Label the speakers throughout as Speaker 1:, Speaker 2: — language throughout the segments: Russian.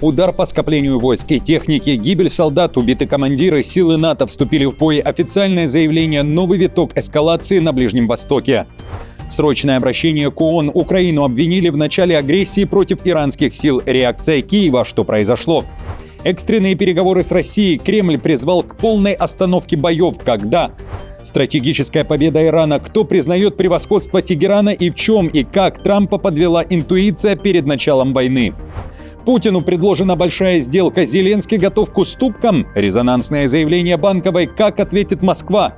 Speaker 1: Удар по скоплению войск и техники, гибель солдат, убиты командиры, силы НАТО вступили в бой. Официальное заявление, новый виток эскалации на Ближнем Востоке. Срочное обращение к ООН. Украину обвинили в начале агрессии против иранских сил. Реакция Киева. Что произошло? Экстренные переговоры с Россией. Кремль призвал к полной остановке боев. Когда? Стратегическая победа Ирана. Кто признает превосходство Тегерана и в чем и как Трампа подвела интуиция перед началом войны? Путину предложена большая сделка. Зеленский готов к уступкам? Резонансное заявление Банковой. Как ответит Москва?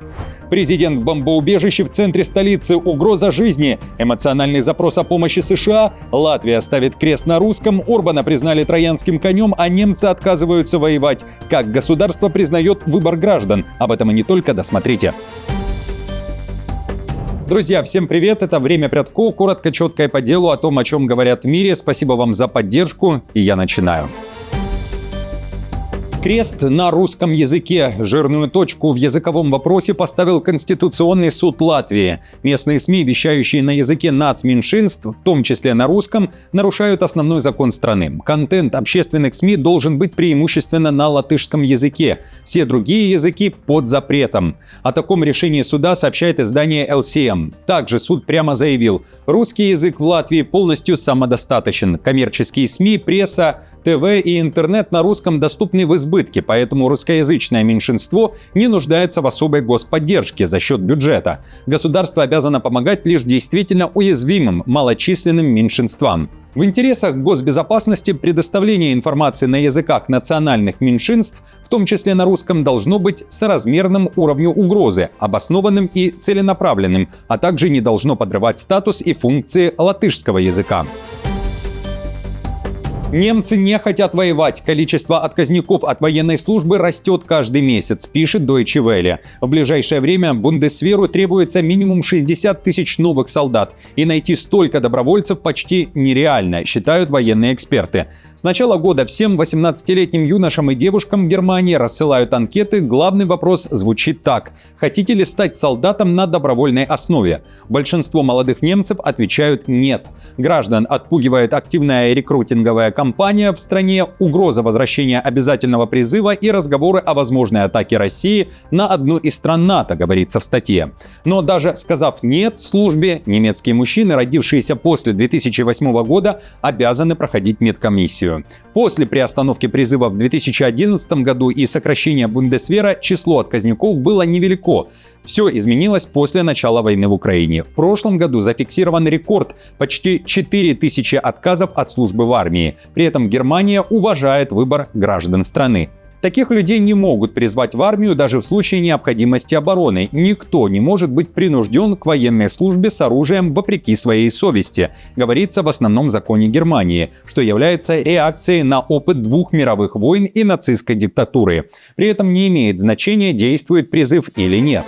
Speaker 1: Президент в бомбоубежище в центре столицы. Угроза жизни. Эмоциональный запрос о помощи США. Латвия ставит крест на русском. Орбана признали троянским конем, а немцы отказываются воевать. Как государство признает выбор граждан? Об этом и не только. Досмотрите. Друзья, всем привет! Это «Время Прядко». Коротко, четко и по делу о том, о чем говорят в мире. Спасибо вам за поддержку, и я начинаю. Крест на русском языке. Жирную точку в языковом вопросе поставил Конституционный суд Латвии. Местные СМИ, вещающие на языке нацменьшинств, в том числе на русском, нарушают основной закон страны. Контент общественных СМИ должен быть преимущественно на латышском языке. Все другие языки под запретом. О таком решении суда сообщает издание LCM. Также суд прямо заявил: русский язык в Латвии полностью самодостаточен. Коммерческие СМИ, пресса, ТВ и интернет на русском доступны в избытке, поэтому русскоязычное меньшинство не нуждается в особой господдержке за счет бюджета. Государство обязано помогать лишь действительно уязвимым, малочисленным меньшинствам. В интересах госбезопасности предоставление информации на языках национальных меньшинств, в том числе на русском, должно быть соразмерным уровню угрозы, обоснованным и целенаправленным, а также не должно подрывать статус и функции латышского языка. Немцы не хотят воевать. Количество отказников от военной службы растет каждый месяц, пишет Deutsche Welle. В ближайшее время Бундесверу требуется минимум 60 тысяч новых солдат. И найти столько добровольцев почти нереально, считают военные эксперты. С начала года всем 18-летним юношам и девушкам в Германии рассылают анкеты. Главный вопрос звучит так: хотите ли стать солдатом на добровольной основе? Большинство молодых немцев отвечают нет. Граждан отпугивает активная рекрутинговая кампания в стране, угроза возвращения обязательного призыва и разговоры о возможной атаке России на одну из стран НАТО, говорится в статье. Но даже сказав «нет» службе, немецкие мужчины, родившиеся после 2008 года, обязаны проходить медкомиссию. После приостановки призыва в 2011 году и сокращения Бундесвера число отказников было невелико. Все изменилось после начала войны в Украине. В прошлом году зафиксирован рекорд – почти 4000 отказов от службы в армии. При этом Германия уважает выбор граждан страны. Таких людей не могут призвать в армию даже в случае необходимости обороны. Никто не может быть принужден к военной службе с оружием вопреки своей совести, говорится в основном законе Германии, что является реакцией на опыт 2 мировых войн и нацистской диктатуры. При этом не имеет значения, действует призыв или нет.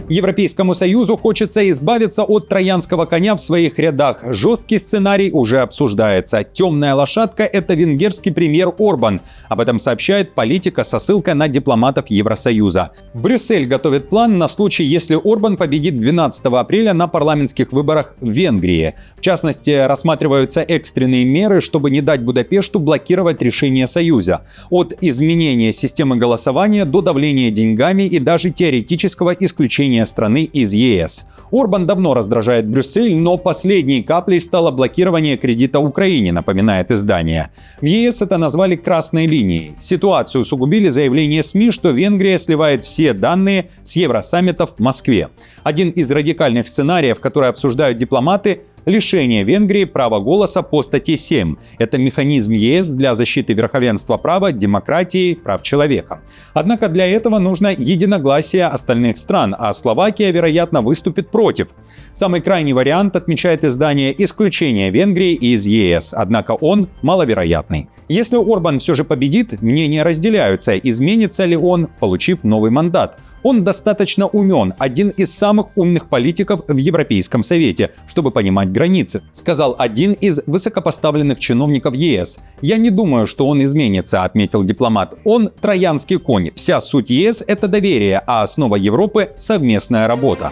Speaker 1: Европейскому Союзу хочется избавиться от троянского коня в своих рядах. Жесткий сценарий уже обсуждается. Темная лошадка – это венгерский премьер Орбан. Об этом сообщает Политика со ссылкой на дипломатов Евросоюза. Брюссель готовит план на случай, если Орбан победит 12 апреля на парламентских выборах в Венгрии. В частности, рассматриваются экстренные меры, чтобы не дать Будапешту блокировать решение Союза. От изменения системы голосования до давления деньгами и даже теоретического исключения страны из ЕС. Орбан давно раздражает Брюссель, но последней каплей стало блокирование кредита Украине, напоминает издание. В ЕС это назвали красной линией. Ситуацию усугубили заявления СМИ, что Венгрия сливает все данные с евросаммитов в Москве. Один из радикальных сценариев, который обсуждают дипломаты, лишение Венгрии права голоса по статье 7. Это механизм ЕС для защиты верховенства права, демократии, прав человека. Однако для этого нужно единогласие остальных стран, а Словакия, вероятно, выступит против. Самый крайний вариант, отмечает издание, исключение Венгрии из ЕС, однако он маловероятный. Если Орбан все же победит, мнения разделяются, изменится ли он, получив новый мандат. Он достаточно умен, один из самых умных политиков в Европейском Совете, чтобы понимать границы, сказал один из высокопоставленных чиновников ЕС. «Я не думаю, что он изменится», — отметил дипломат. «Он троянский конь. Вся суть ЕС — это доверие, а основа Европы — совместная работа».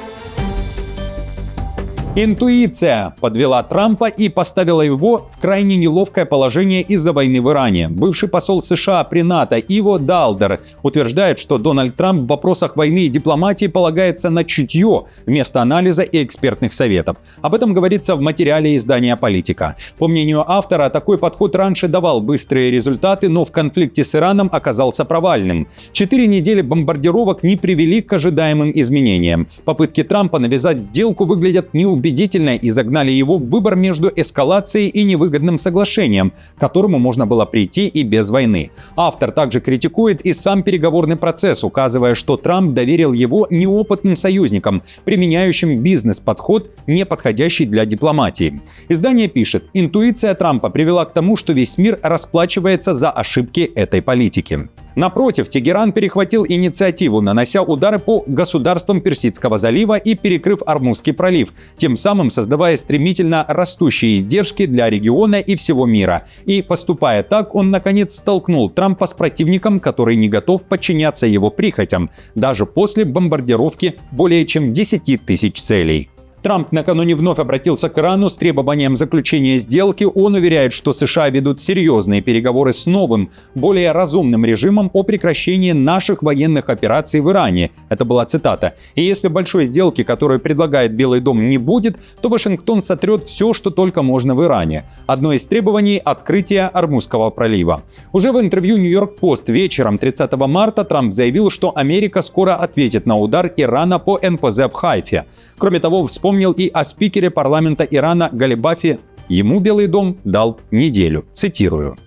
Speaker 1: Интуиция подвела Трампа и поставила его в крайне неловкое положение из-за войны в Иране. Бывший посол США при НАТО Иво Далдер утверждает, что Дональд Трамп в вопросах войны и дипломатии полагается на чутье вместо анализа и экспертных советов. Об этом говорится в материале издания «Политика». По мнению автора, такой подход раньше давал быстрые результаты, но в конфликте с Ираном оказался провальным. 4 недели бомбардировок не привели к ожидаемым изменениям. Попытки Трампа навязать сделку выглядят неубедительно и загнали его в выбор между эскалацией и невыгодным соглашением, к которому можно было прийти и без войны. Автор также критикует и сам переговорный процесс, указывая, что Трамп доверил его неопытным союзникам, применяющим бизнес-подход, не подходящий для дипломатии. Издание пишет: интуиция Трампа привела к тому, что весь мир расплачивается за ошибки этой политики. Напротив, Тегеран перехватил инициативу, нанося удары по государствам Персидского залива и перекрыв Ормузский пролив, тем самым создавая стремительно растущие издержки для региона и всего мира. И поступая так, он наконец столкнул Трампа с противником, который не готов подчиняться его прихотям, даже после бомбардировки более чем 10 тысяч целей. Трамп накануне вновь обратился к Ирану с требованием заключения сделки. Он уверяет, что США ведут серьезные переговоры с новым, более разумным режимом о прекращении наших военных операций в Иране. Это была цитата. И если большой сделки, которую предлагает Белый дом, не будет, то Вашингтон сотрет все, что только можно в Иране. Одно из требований – открытие Ормузского пролива. Уже в интервью Нью-Йорк-Пост вечером 30 марта Трамп заявил, что Америка скоро ответит на удар Ирана по НПЗ в Хайфе. Кроме того, вспомнил и о спикере парламента Ирана Галибафи. Ему Белый дом дал неделю. Цитирую.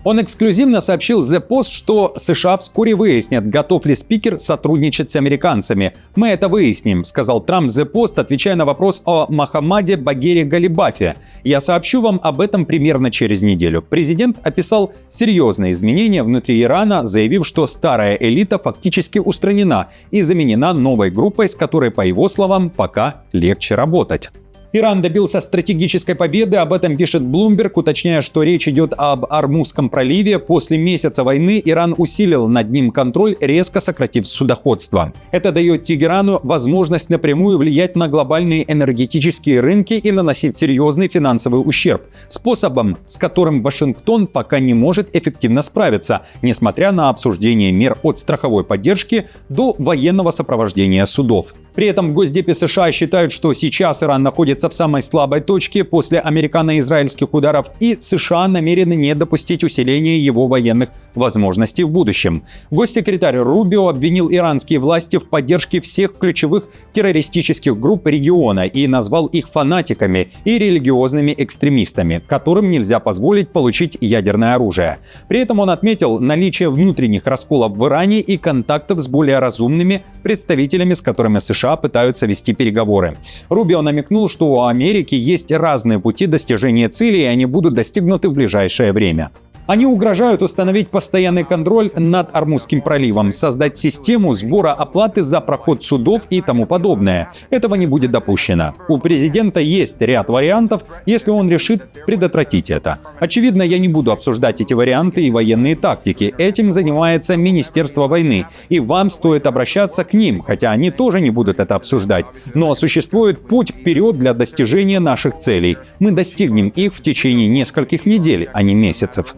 Speaker 1: Он эксклюзивно сообщил The Post, что США вскоре выяснят, готов ли спикер сотрудничать с американцами. «Мы это выясним», — сказал Трамп The Post, отвечая на вопрос о Мохаммаде Багере Галибафе. «Я сообщу вам об этом примерно через неделю». Президент описал серьезные изменения внутри Ирана, заявив, что старая элита фактически устранена и заменена новой группой, с которой, по его словам, пока легче работать. Иран добился стратегической победы, об этом пишет Bloomberg, уточняя, что речь идет об Ормузском проливе. После месяца войны Иран усилил над ним контроль, резко сократив судоходство. Это дает Тегерану возможность напрямую влиять на глобальные энергетические рынки и наносить серьезный финансовый ущерб, способом, с которым Вашингтон пока не может эффективно справиться, несмотря на обсуждение мер от страховой поддержки до военного сопровождения судов. При этом в Госдепе США считают, что сейчас Иран находится в самой слабой точке после американо-израильских ударов, и США намерены не допустить усиления его военных возможностей в будущем. Госсекретарь Рубио обвинил иранские власти в поддержке всех ключевых террористических групп региона и назвал их фанатиками и религиозными экстремистами, которым нельзя позволить получить ядерное оружие. При этом он отметил наличие внутренних расколов в Иране и контактов с более разумными представителями, с которыми США пытаются вести переговоры. Рубио намекнул, что у Америки есть разные пути достижения целей, и они будут достигнуты в ближайшее время. Они угрожают установить постоянный контроль над Ормузским проливом, создать систему сбора оплаты за проход судов и тому подобное. Этого не будет допущено. У президента есть ряд вариантов, если он решит предотвратить это. Очевидно, я не буду обсуждать эти варианты и военные тактики. Этим занимается Министерство войны. И вам стоит обращаться к ним, хотя они тоже не будут это обсуждать. Но существует путь вперед для достижения наших целей. Мы достигнем их в течение нескольких недель, а не месяцев.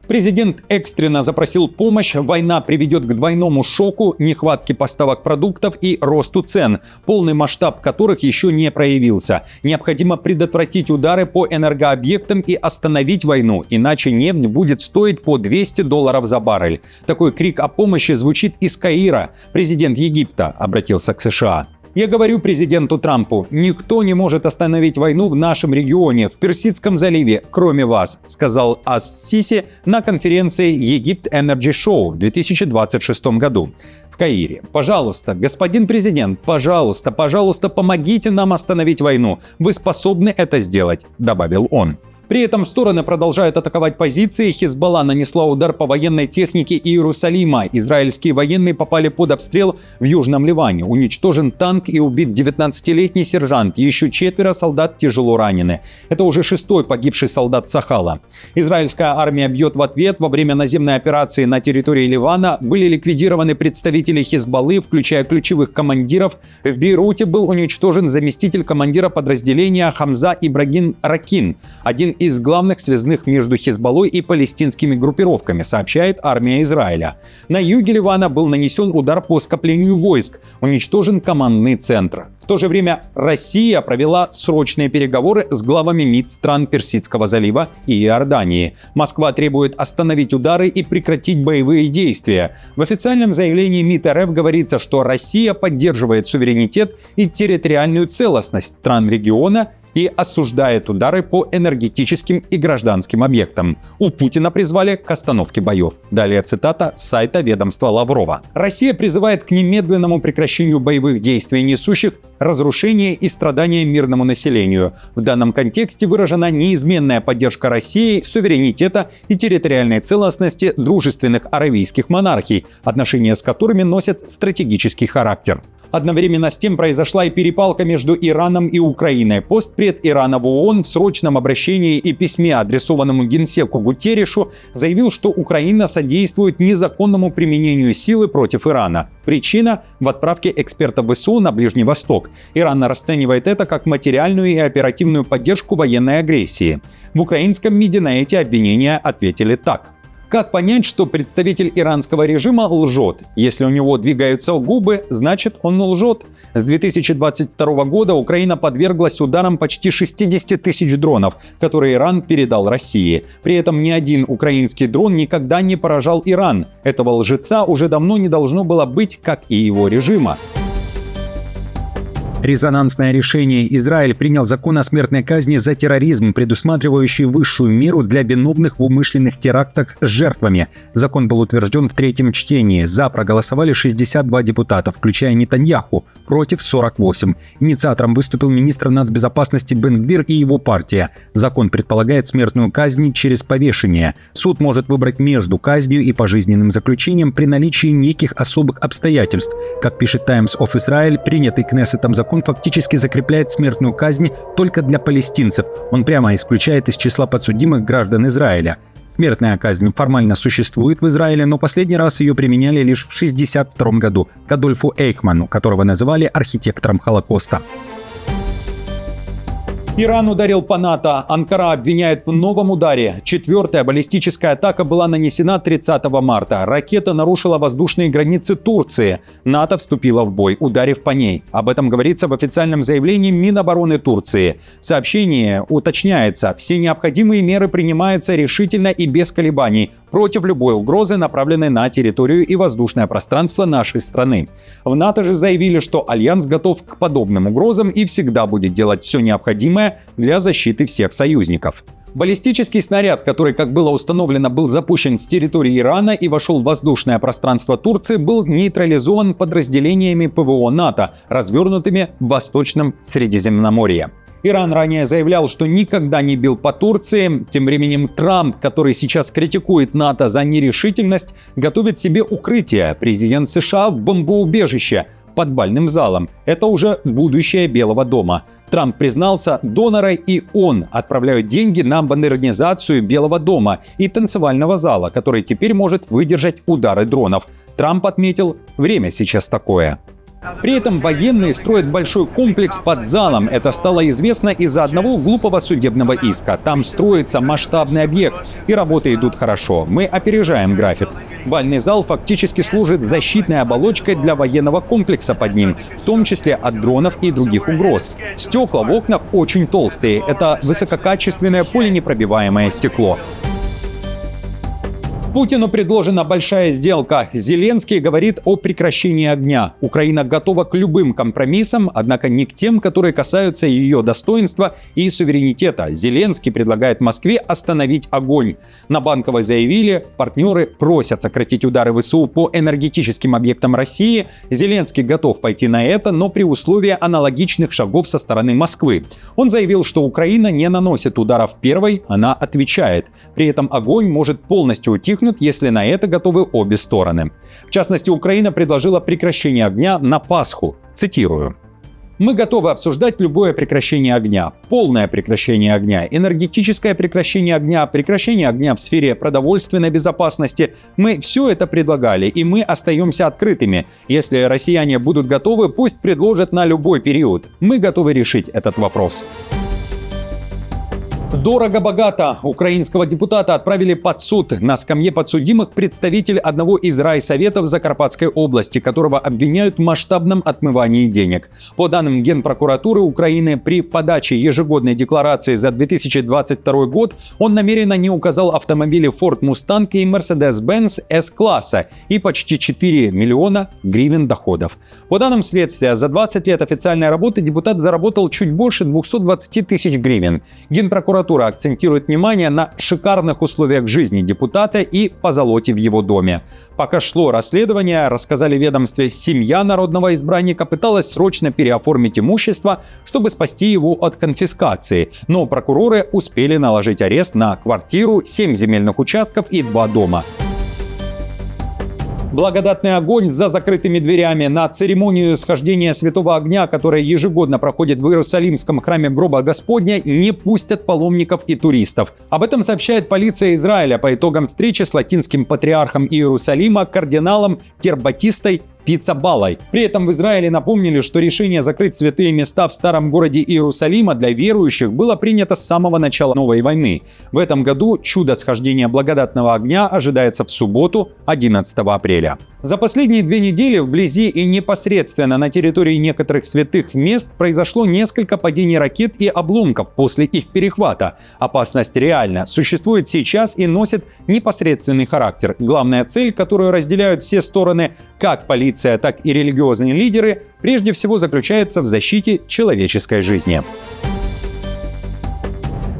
Speaker 1: Президент экстренно запросил помощь. Война приведет к двойному шоку, нехватке поставок продуктов и росту цен, полный масштаб которых еще не проявился. Необходимо предотвратить удары по энергообъектам и остановить войну, иначе нефть будет стоить по $200 за баррель. Такой крик о помощи звучит из Каира. Президент Египта обратился к США. Я говорю президенту Трампу, никто не может остановить войну в нашем регионе, в Персидском заливе, кроме вас, сказал ас-Сиси на конференции Egypt Energy Show в 2026 году в Каире. Пожалуйста, господин президент, пожалуйста, помогите нам остановить войну. Вы способны это сделать, добавил он. При этом стороны продолжают атаковать позиции. Хизбалла нанесла удар по военной технике Иерусалима. Израильские военные попали под обстрел в Южном Ливане. Уничтожен танк и убит 19-летний сержант. Еще 4 солдат тяжело ранены. Это уже 6-й погибший солдат Сахала. Израильская армия бьет в ответ. Во время наземной операции на территории Ливана были ликвидированы представители Хизбаллы, включая ключевых командиров. В Бейруте был уничтожен заместитель командира подразделения Хамза Ибрагим Ракин, один из главных связных между Хизбаллой и палестинскими группировками, сообщает армия Израиля. На юге Ливана был нанесен удар по скоплению войск, уничтожен командный центр. В то же время Россия провела срочные переговоры с главами МИД стран Персидского залива и Иордании. Москва требует остановить удары и прекратить боевые действия. В официальном заявлении МИД РФ говорится, что Россия поддерживает суверенитет и территориальную целостность стран региона и осуждает удары по энергетическим и гражданским объектам. У Путина призвали к остановке боев. Далее цитата с сайта ведомства Лаврова. Россия призывает к немедленному прекращению боевых действий, несущих разрушение и страдания мирному населению. В данном контексте выражена неизменная поддержка России, суверенитета и территориальной целостности дружественных аравийских монархий, отношения с которыми носят стратегический характер. Одновременно с тем произошла и перепалка между Ираном и Украиной. Постпред Ирана в ООН в срочном обращении и письме, адресованному генсеку Гутерришу, заявил, что Украина содействует незаконному применению силы против Ирана. Причина – в отправке экспертов ВСУ на Ближний Восток. Иран расценивает это как материальную и оперативную поддержку военной агрессии. В украинском МИДе на эти обвинения ответили так. Как понять, что представитель иранского режима лжет? Если у него двигаются губы, значит он лжет. С 2022 года Украина подверглась ударам почти 60 тысяч дронов, которые Иран передал России. При этом ни один украинский дрон никогда не поражал Иран. Этого лжеца уже давно не должно было быть, как и его режима. Резонансное решение. Израиль принял закон о смертной казни за терроризм, предусматривающий высшую меру для виновных в умышленных терактах с жертвами. Закон был утвержден в третьем чтении. За проголосовали 62 депутата, включая Нетаньяху, против 48. Инициатором выступил министр нацбезопасности Бен Гвир и его партия. Закон предполагает смертную казнь через повешение. Суд может выбрать между казнью и пожизненным заключением при наличии неких особых обстоятельств. Как пишет Times of Israel, принятый Кнессетом закон фактически закрепляет смертную казнь только для палестинцев. Он прямо исключает из числа подсудимых граждан Израиля. Смертная казнь формально существует в Израиле, но последний раз ее применяли лишь в 1962 году к Адольфу Эйхману, которого называли архитектором Холокоста. Иран ударил по НАТО. Анкара обвиняет в новом ударе. 4-я баллистическая атака была нанесена 30 марта. Ракета нарушила воздушные границы Турции. НАТО вступило в бой, ударив по ней. Об этом говорится в официальном заявлении Минобороны Турции. В сообщении уточняется, все необходимые меры принимаются решительно и без колебаний против любой угрозы, направленной на территорию и воздушное пространство нашей страны. В НАТО же заявили, что Альянс готов к подобным угрозам и всегда будет делать все необходимое для защиты всех союзников. Баллистический снаряд, который, как было установлено, был запущен с территории Ирана и вошел в воздушное пространство Турции, был нейтрализован подразделениями ПВО НАТО, развернутыми в Восточном Средиземноморье. Иран ранее заявлял, что никогда не бил по Турции. Тем временем Трамп, который сейчас критикует НАТО за нерешительность, готовит себе укрытие. Президент США в бомбоубежище под бальным залом. Это уже будущее Белого дома. Трамп признался, доноры и он отправляют деньги на модернизацию Белого дома и танцевального зала, который теперь может выдержать удары дронов. Трамп отметил, время сейчас такое. При этом военные строят большой комплекс под залом. Это стало известно из-за одного глупого судебного иска. Там строится масштабный объект, и работы идут хорошо. Мы опережаем график. Бальный зал фактически служит защитной оболочкой для военного комплекса под ним, в том числе от дронов и других угроз. Стекла в окнах очень толстые. Это высококачественное пуленепробиваемое стекло. Путину предложена большая сделка. Зеленский говорит о прекращении огня. Украина готова к любым компромиссам, однако не к тем, которые касаются ее достоинства и суверенитета. Зеленский предлагает Москве остановить огонь. На Банковой заявили, партнеры просят сократить удары ВСУ по энергетическим объектам России. Зеленский готов пойти на это, но при условии аналогичных шагов со стороны Москвы. Он заявил, что Украина не наносит ударов первой, она отвечает. При этом огонь может полностью утихнуть, если на это готовы обе стороны. В частности, Украина предложила прекращение огня на Пасху. Цитирую. «Мы готовы обсуждать любое прекращение огня, полное прекращение огня, энергетическое прекращение огня в сфере продовольственной безопасности. Мы все это предлагали, и мы остаемся открытыми. Если россияне будут готовы, пусть предложат на любой период. Мы готовы решить этот вопрос». Дорого-богато. Украинского депутата отправили под суд. На скамье подсудимых представитель одного из райсоветов Закарпатской области, которого обвиняют в масштабном отмывании денег. По данным Генпрокуратуры Украины, при подаче ежегодной декларации за 2022 год он намеренно не указал автомобили Ford Mustang и Mercedes-Benz S-класса и почти 4 миллиона гривен доходов. По данным следствия, за 20 лет официальной работы депутат заработал чуть больше 220 тысяч гривен. Генпрокуратура акцентирует внимание на шикарных условиях жизни депутата и позолоте в его доме. Пока шло расследование, рассказали в ведомстве, семья народного избранника пыталась срочно переоформить имущество, чтобы спасти его от конфискации. Но прокуроры успели наложить арест на квартиру, 7 земельных участков и 2 дома. Благодатный огонь за закрытыми дверями. На церемонию схождения Святого Огня, которая ежегодно проходит в Иерусалимском храме Гроба Господня, не пустят паломников и туристов. Об этом сообщает полиция Израиля по итогам встречи с латинским патриархом Иерусалима кардиналом Кербатистой Пиццабалой. При этом в Израиле напомнили, что решение закрыть святые места в старом городе Иерусалима для верующих было принято с самого начала новой войны. В этом году чудо схождения благодатного огня ожидается в субботу, 11 апреля. За последние 2 недели вблизи и непосредственно на территории некоторых святых мест произошло несколько падений ракет и обломков после их перехвата. Опасность реальна, существует сейчас и носит непосредственный характер. Главная цель, которую разделяют все стороны, как полиция, так и религиозные лидеры, прежде всего заключается в защите человеческой жизни.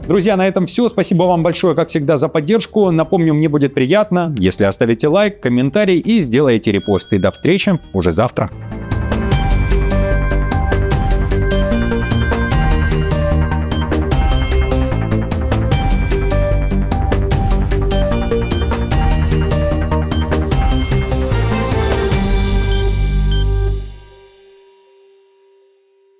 Speaker 1: Друзья, на этом все. Спасибо вам большое, как всегда, за поддержку. Напомню, мне будет приятно, если оставите лайк, комментарий и сделаете репост. И до встречи уже завтра.